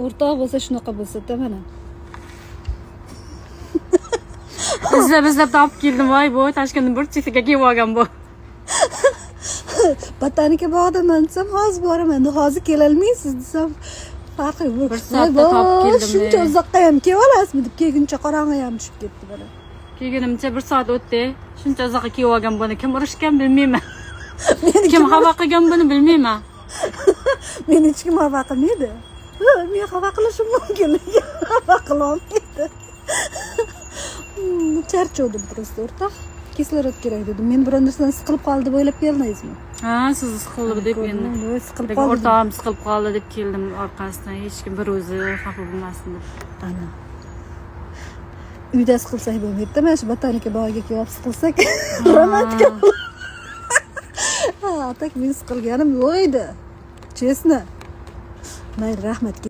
O'rtoq bo'lsa shunaqa bo'lsa-da mana. Bizlab topib keldim, voy bu Toshkentning bir chekasiga kelib olgan bu. Botanika bog'ida men desam, hozir boraman. Hozir kela olmaysiz desam, farqi yo'q. Bir soatda topib keldim. Shuncha uzoqqa ham kelib olasizmi deb kelguncha qorong'i ham tushib ketdi mana. Kelgunimcha 1 soat o'tdi. Shuncha uzoqqa kelib olgan buni kim urishgan bilmayman. Kim xabar qilgan buni bilmayman. Meni hech kim xabar qilmaydi. Men xabar qilishim mumkin, xabar qilolmaydi. Charchadim просто o'rtoq. Kislorod kerak dedim. Men bir narsadan siqilib qoldi deb o'ylab kelmaysizmi? Ha, siz siqildi deb endi. Siqilib Lekin qoldi. o'rtog'im siqilib qoldi deb keldim orqasidan. Hech kim bir o'zi xafa bo'lmasin deb. Ana. Uyda siqilsak bo'lmaydi-da, mana shu botanika bog'iga kelib siqilsak romantika. Ha, tak men siqilganim yo'q edi. Chestno. Mayli, rahmat.